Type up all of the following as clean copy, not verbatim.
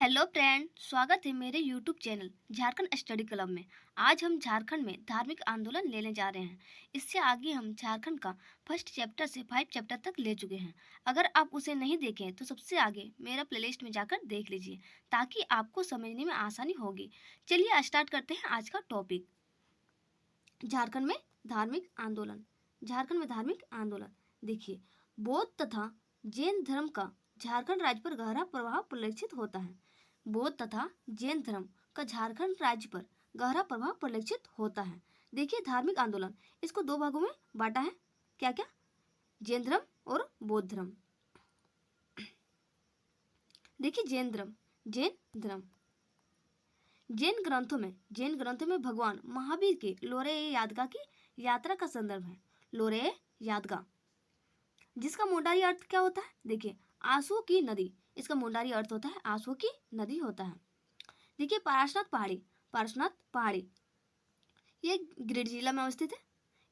Hello friend, स्वागत है मेरे YouTube channel Jharkhand study club में। आज हम झारखंड में धार्मिक आंदोलन लेने जा रहे हैं। इससे आगे हम झारखंड का फर्स्ट चैप्टर से 5 चैप्टर तक ले चुके हैं। अगर आप उसे नहीं देखे तो सबसे आगे मेरा प्लेलिस्ट में जाकर देख लीजिए ताकि आपको समझने में आसानी होगी। चलिए स्टार्ट करते हैं आज का टॉपिक। झारखंड में धार्मिक आंदोलन। झारखंड में धार्मिक आंदोलन देखिए, बौद्ध तथा जैन धर्म का झारखंड राज्य पर गहरा प्रभाव परिलक्षित होता है। बौद्ध तथा जैन धर्म का झारखंड राज्य पर गहरा प्रभाव परिलक्षित होता है। देखिए, धार्मिक आंदोलन इसको दो भागों में बांटा है। क्या क्या? जैन धर्म और बौद्ध धर्म। देखिए, जैन धर्म। जैन ग्रंथों में भगवान महावीर के लोरे यादगा की यात्रा का संदर्भ है। लोरे यादगा, जिसका मुंडारी अर्थ क्या होता है? देखिए, आंसू की नदी। इसका मुंडारी अर्थ होता है आंसू की नदी होता है। देखिए, पारसनाथ पहाड़ी ये गिरिडीह जिला में अवस्थित है।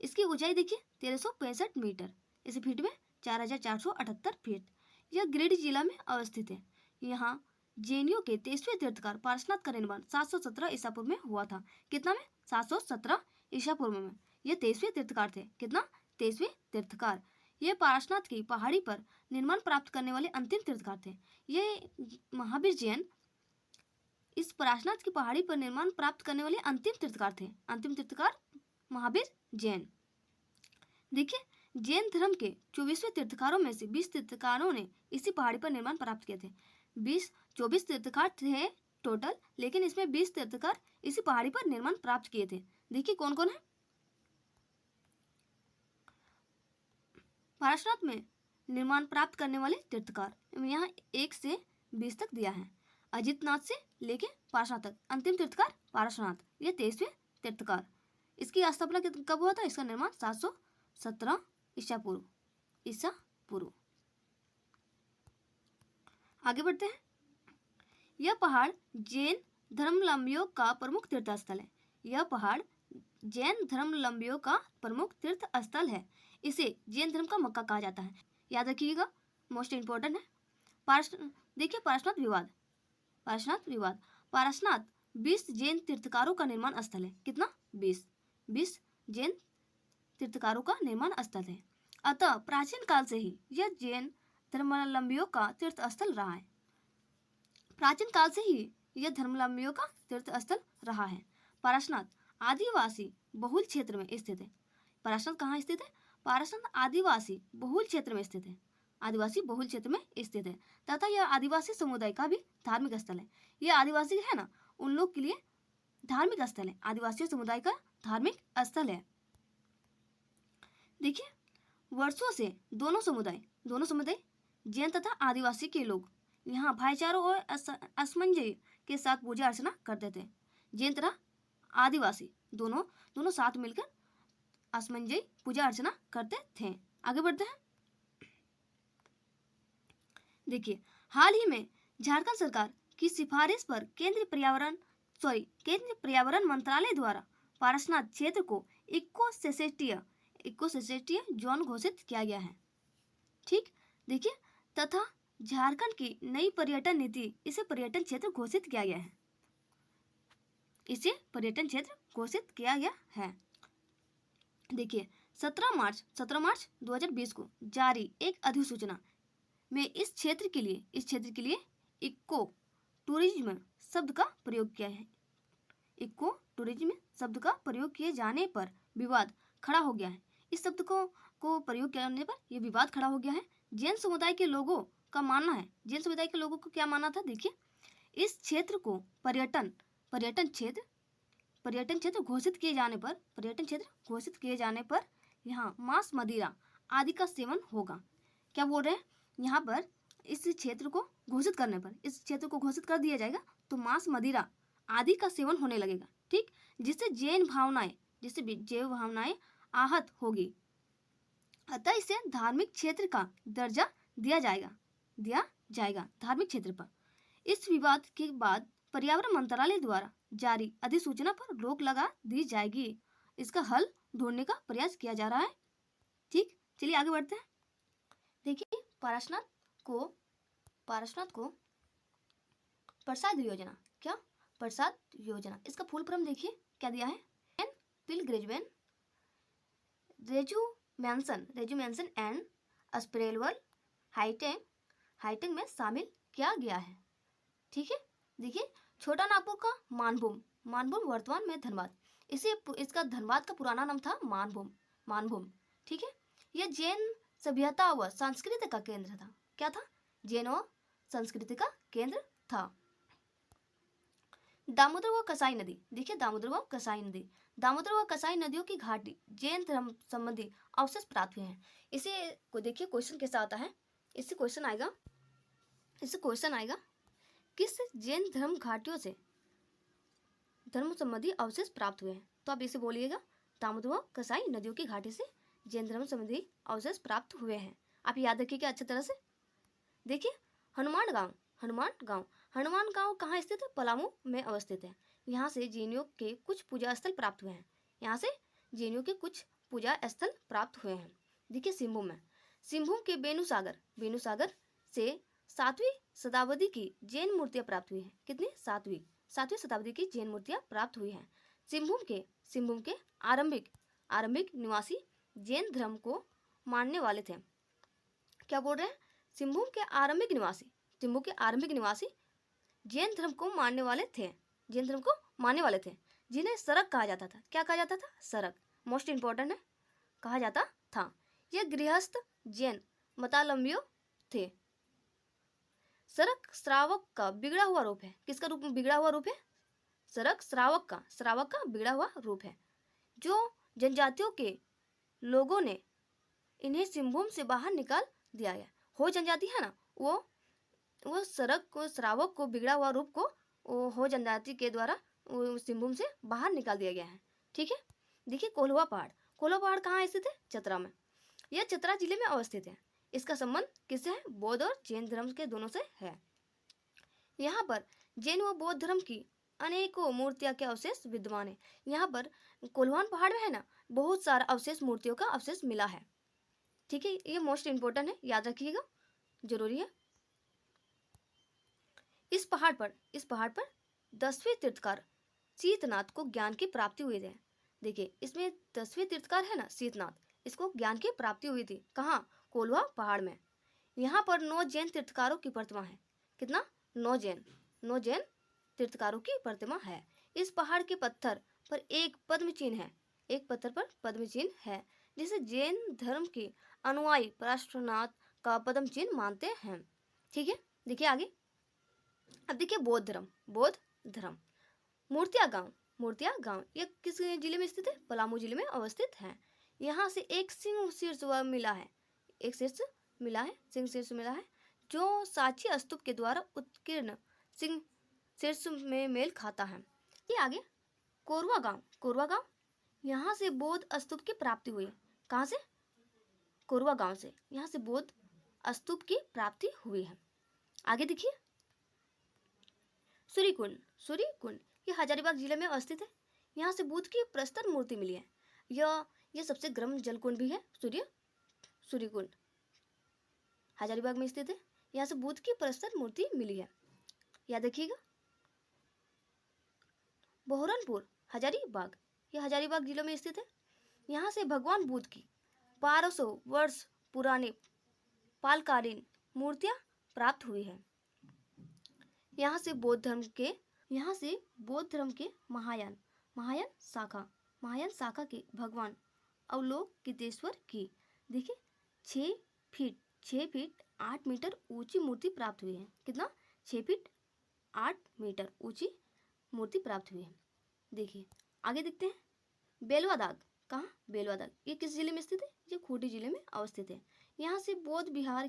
इसकी ऊंचाई देखिए 1365 मीटर, इस फीट में 4478 फीट। यह गिरिडीह जिला में अवस्थित है। यहाँ जैनियों के 23वें तीर्थकार पारसनाथ का निर्माण 717 ईसा पूर्व में हुआ था। कितना में? 717 ईसा पूर्व में। ये 23वें तीर्थकार थे। कितना? 23वें तीर्थकार। ये पारसनाथ की पहाड़ी पर निर्माण प्राप्त करने वाले अंतिम तीर्थकार थे। ये महावीर जैन इस पारसनाथ की पहाड़ी पर निर्माण प्राप्त करने वाले अंतिम तीर्थकार थे। अंतिम तीर्थकार महावीर जैन। देखिए, जैन धर्म के 24वें तीर्थकारों में से 20 तीर्थकारों ने इसी पहाड़ी पर निर्माण प्राप्त किए थे। 24 तीर्थकार थे टोटल, लेकिन इसमें 20 तीर्थकार इसी पहाड़ी पर निर्माण प्राप्त किए थे। देखिए कौन कौन है। पारसनाथ में निर्माण प्राप्त करने वाले तीर्थकार यहाँ 1 से 20 तक दिया है। अजितनाथ से लेके पारसनाथ तक अंतिम तीर्थकार पारसनाथ, ये 23वें तीर्थकार। इसकी स्थापना कब हुआ था? इसका निर्माण 717 ईसा पूर्व। आगे बढ़ते हैं। यह पहाड़ जैन धर्मावलंबियों का प्रमुख तीर्थ स्थल है। यह पहाड़ जैन धर्मावलंबियों का प्रमुख तीर्थ स्थल है। इसे जैन धर्म का मक्का कहा जाता है। याद रखिएगा, मोस्ट इंपॉर्टेंट है। देखिए, पारसनाथ विवाद। पारसनाथ 20 जैन तीर्थकारों का निर्माण स्थल है। कितना? 20 जैन तीर्थकारों का निर्माण स्थल है। अतः प्राचीन काल से ही यह जैन धर्मावलंबियों का तीर्थ स्थल रहा है। प्राचीन काल से ही यह धर्मावलंबियों का तीर्थ स्थल रहा है। पारसनाथ आदिवासी बहुल क्षेत्र में स्थित है। पारसनाथ कहाँ स्थित है? पारसनाथ आदिवासी बहुल क्षेत्र में स्थित है। आदिवासी बहुल क्षेत्र में स्थित है तथा यह आदिवासी समुदाय का भी धार्मिक स्थल है। यह आदिवासी है ना, उन लोग के लिए धार्मिक स्थल है। आदिवासी समुदाय का धार्मिक स्थल है। देखिए, वर्षों से दोनों समुदाय जैन तथा आदिवासी के लोग यहाँ भाईचारों और असमंजस के साथ पूजा अर्चना करते थे। जैन तथा आदिवासी दोनों साथ मिलकर असमंजस पूजा अर्चना करते थे। आगे बढ़ते हैं। देखिए, हाल ही में झारखंड सरकार की सिफारिश पर केंद्रीय पर्यावरण मंत्रालय द्वारा पारसनाथ क्षेत्र को इको सेंसिटिव जोन घोषित किया गया है। ठीक, देखिए, तथा झारखंड की नई पर्यटन नीति इसे पर्यटन क्षेत्र घोषित किया गया है। इसे पर्यटन क्षेत्र घोषित किया गया है। देखिए, 17 मार्च 2020 को जारी एक अधिसूचना में इस क्षेत्र के लिए इको टूरिज्म शब्द का प्रयोग किया है। इको टूरिज्म शब्द का प्रयोग किए जाने पर विवाद खड़ा हो गया है। इस शब्द को प्रयोग करने पर यह विवाद खड़ा हो गया है। जैन समुदाय के लोगों का मानना है। जैन समुदाय के लोगों को क्या मानना था? देखिए, इस क्षेत्र को पर्यटन क्षेत्र घोषित किए जाने पर यहाँ मांस मदिरा आदि का सेवन होगा। क्या बोल रहे हैं? यहाँ पर इस क्षेत्र को घोषित कर दिया जाएगा तो मांस मदिरा आदि का सेवन होने लगेगा। ठीक, जिससे जैन भावनाएं आहत होगी। अतः इसे धार्मिक क्षेत्र का दर्जा दिया जाएगा धार्मिक क्षेत्र पर। इस विवाद के बाद पर्यावरण मंत्रालय द्वारा जारी अधिसूचना पर रोक लगा दी जाएगी। इसका हल ढूंढने का प्रयास किया जा रहा है। ठीक, चलिए आगे बढ़ते हैं। देखिए, पारसनाथ को प्रसाद योजना, क्या? प्रसाद योजना। इसका फुल फॉर्म देखिए क्या दिया है, एन पिलग्रिमेंट रेजुमेंशन एंड स्प्रेलवल हाईटेक में शामिल किया गया है। ठीक है, देखिए छोटा नागपुर का मानभूम वर्तमान में धनबाद, इसका धनबाद का पुराना नाम था मानभूम। ठीक है, यह जैन सभ्यता व संस्कृति का केंद्र था। क्या था? जैन व संस्कृति का केंद्र था। दामोदर व कसाई नदी, देखिए दामोदर व कसाई नदियों की घाटी जैन धर्म संबंधी अवशेष प्राप्त हुए हैं। इसे को देखिए क्वेश्चन कैसा आता है, इससे क्वेश्चन आएगा किस जैन धर्म घाटियों से धर्म संबंधी अवशेष प्राप्त हुए हैं। तो आप इसे बोलिएगा, दामोदर व कसाई नदियों की घाटी से जैन धर्म संबंधी अवशेष प्राप्त हुए हैं। आप याद रखिएगा अच्छी तरह से। देखिए हनुमान गांव कहाँ स्थित है? पलामू में अवस्थित है। यहाँ से जैनियों के कुछ पूजा स्थल प्राप्त हुए हैं। देखिए सिंहभूम के बेनुसागर से 7वीं शताब्दी की जैन मूर्तियां प्राप्त हुई हैं। कितनी? 7वीं शताब्दी की जैन मूर्तियां प्राप्त हुई हैं। सिंहभूम के आरंभिक निवासी जैन धर्म को मानने वाले थे। क्या बोल रहे हैं? सिंहभूम के आरंभिक निवासी जैन धर्म को मानने वाले थे, जिन्हें सरक कहा जाता था। क्या कहा जाता था? सरक। मोस्ट इंपॉर्टेंट है, कहा जाता था। ये गृहस्थ जैन मतावलंबियों थे। सरक श्रावक का बिगड़ा हुआ रूप है। किसका रूप बिगड़ा हुआ रूप है? सरक श्रावक का बिगड़ा हुआ रूप है। जो जनजातियों के लोगों ने इन्हें सिंहभूम से बाहर निकाल दिया गया। हो जनजाति है ना, वो श्रावक को बिगड़ा हुआ रूप को हो जनजाति के द्वारा सिंहभूम से बाहर निकाल दिया गया है। ठीक है, देखिए कोल्हुआ पहाड़ कहाँ स्थित है? चतरा में। यह चतरा जिले में अवस्थित है। इसका संबंध किससे है? बौद्ध और जैन धर्म के दोनों से है। यहाँ पर जैन व बौद्ध धर्म की अनेकों मूर्तियां के अवशेष विद्यमान है। यहाँ पर कोल्हान पहाड़ में है ना, बहुत सारा मूर्तियों का अवशेष मिला है। ठीक है, ये मोस्ट इंपोर्टेंट है, याद रखिएगा, जरूरी है। इस पहाड़ पर 10वें तीर्थकार शीतनाथ को ज्ञान की प्राप्ति हुई है। देखिए इसमें 10वें तीर्थकार है ना शीतनाथ, इसको ज्ञान की प्राप्ति हुई थी। कहाँ? कोल्हा पहाड़ में। यहाँ पर 9 जैन तीर्थकारों की प्रतिमा है। कितना? 9 जैन तीर्थकारों की प्रतिमा है। इस पहाड़ के पत्थर पर एक पद्म चिन्ह है, जिसे जैन धर्म के अनुयायी पार्श्वनाथ का पद्म चिन्ह मानते हैं। ठीक है, देखिए आगे। अब देखिए बौद्ध धर्म। मूर्तिया गांव ये किस जिले में स्थित है? पलामू जिले में अवस्थित है। यहाँ से एक सिंह शीर्ष मिला है, जो साक्षी स्तूप के द्वारा उत्कीर्ण सिंह शीर्ष में मेल खाता है। ये आगे कोरवा गांव, यहाँ से बौद्ध स्तूप की प्राप्ति हुई। कहाँ से? कोरवा गांव से यहाँ से बौद्ध स्तूप की प्राप्ति हुई है। आगे देखिए सूर्यकुंड, ये हजारीबाग जिले में अवस्थित है। यहाँ से बुद्ध की प्रस्तर मूर्ति मिली है। यह सबसे गर्म जलकुंड भी है। सूर्यकुंड हजारीबाग में स्थित है। यहाँ से बुद्ध की प्रस्तर मूर्ति मिली है, याद रखिएगा। बहरनपुर हजारीबाग, यह हजारीबाग जिले में स्थित है। यहाँ से भगवान बुद्ध की 1200 वर्ष पुरानी पालकालीन मूर्तियां प्राप्त हुई है। यहाँ से बौद्ध धर्म के महायान शाखा के भगवान अवलोकितेश्वर की देखिए 6 फीट 8 मीटर ऊंची मूर्ति प्राप्त हुई है। कितना? 6 फीट 8 मीटर ऊंची मूर्ति प्राप्त हुई है। देखिए आगे देखते हैं बेलवा दाग। ये किस जिले में स्थित है? ये खूंटी जिले में अवस्थित है। यहाँ से बौद्ध बिहार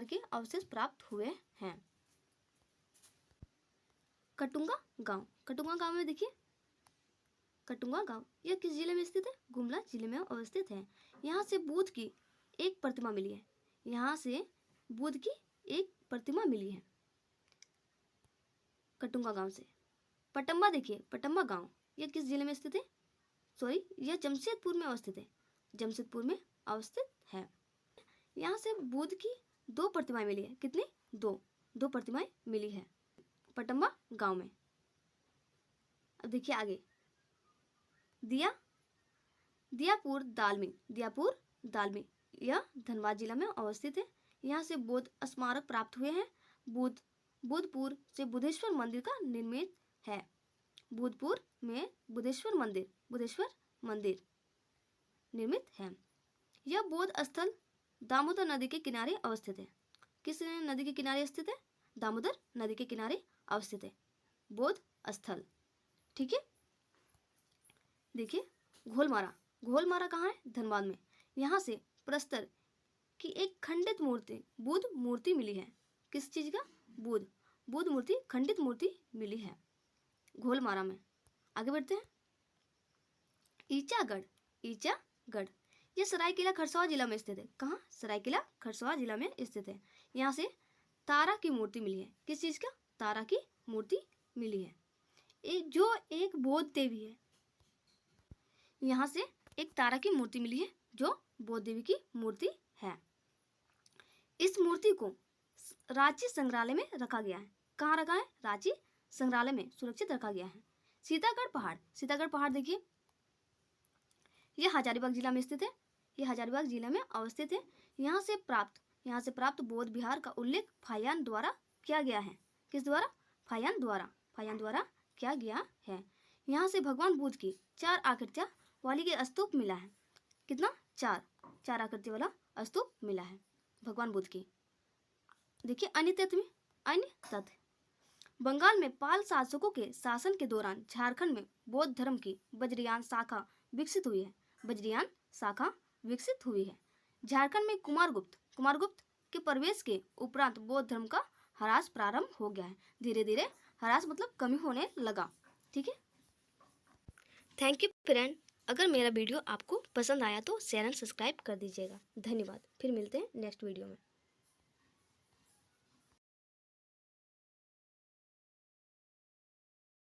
के अवशेष प्राप्त हुए हैं। कटुंगा गांव में देखिए कटुंगा गांव, यह किस जिले में स्थित है? गुमला जिले में अवस्थित है। यहाँ से बुद्ध की एक प्रतिमा मिली है। कटुंगा गांव से पटम्बा देखिए, पटम्बा गांव, यह किस जिले में स्थित है? यह जमशेदपुर में अवस्थित है। यहाँ से बुद्ध की 2 प्रतिमाएं मिली है। कितनी? 2 प्रतिमाएं मिली है। पटम्बा गांव में। अब देखिए आगे, दियापुर दालमी यह धनबाद जिला में अवस्थित है। यहाँ से बौद्ध स्मारक प्राप्त हुए हैं। बुद्धपुर से बुद्धेश्वर मंदिर का निर्मित है। बुद्धपुर में बुद्धेश्वर मंदिर निर्मित है। यह बौद्ध स्थल दामोदर नदी के किनारे अवस्थित है। किस नदी के किनारे स्थित है? दामोदर नदी के किनारे अवस्थित है बौद्ध स्थल। ठीक है, देखिए घोलमारा कहाँ है? धनबाद में। यहाँ से प्रस्तर की एक खंडित मूर्ति, बुद्ध मूर्ति मिली है। किस चीज का? बुद्ध मूर्ति, खंडित मूर्ति मिली है घोलमारा में। आगे बढ़ते हैं, ईचागढ़ यह सरायकेला खरसावां जिला में स्थित है। कहाँ? सरायकेला खरसावां जिला में स्थित है। यहाँ से तारा की मूर्ति मिली है। किस चीज का? तारा की मूर्ति मिली है। एक बौद्ध देवी है। यहाँ से एक तारा की मूर्ति मिली है जो बौद्ध देवी की मूर्ति है। इस मूर्ति को रांची संग्रहालय में रखा गया है। कहाँ रखा है? रांची संग्रहालय में सुरक्षित रखा गया है। सीतागढ़ पहाड़ देखिए, यह हजारीबाग जिला में स्थित है। यह हजारीबाग जिला में अवस्थित है। यहाँ से प्राप्त बौद्ध विहार का उल्लेख फाहियान द्वारा किया गया है। किस द्वारा? फाहियान द्वारा किया गया है। यहाँ से भगवान बुद्ध की 4 आकृतियां वाली के स्तूप मिला है। कितना? 4 आकृति वाला स्तूप मिला है भगवान बुद्ध की। देखिए अन्य तथ्य, बंगाल में पाल शासकों के शासन के दौरान झारखंड में बौद्ध धर्म की वज्रयान शाखा विकसित हुई है। झारखंड में कुमारगुप्त के प्रवेश के उपरांत बौद्ध धर्म का ह्रास प्रारंभ हो गया है। धीरे धीरे ह्रास मतलब कमी होने लगा। ठीक है, थैंक यू फ्रेंड। अगर मेरा वीडियो आपको पसंद आया तो शेयर एंड सब्सक्राइब कर दीजिएगा। धन्यवाद। फिर मिलते हैं नेक्स्ट वीडियो में।